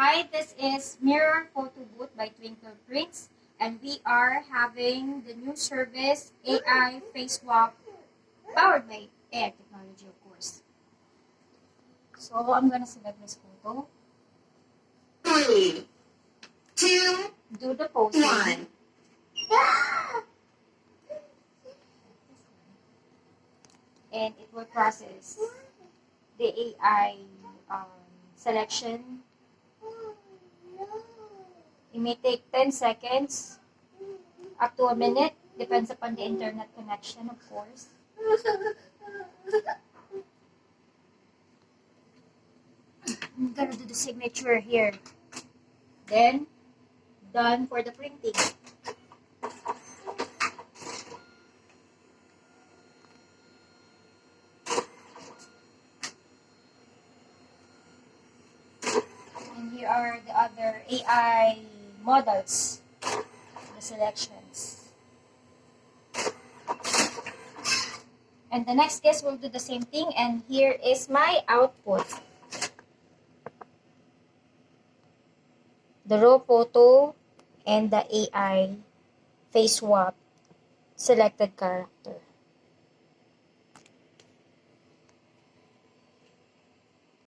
Hi, this is Mirror Photo Booth by Twinkle Prints, and we are having the new service AI Face Swap powered by AI technology, of course. So I'm gonna select this photo, 3, 2, do the posing, 1. and it will process the AI selection. It may take 10 seconds up to a minute, depends upon the internet connection, of course. I'm gonna do the signature here. Then, done for the printing. And here are the other AI models, the selections. And the next guest will do the same thing, and here is my output. The raw photo and the AI face swap selected character.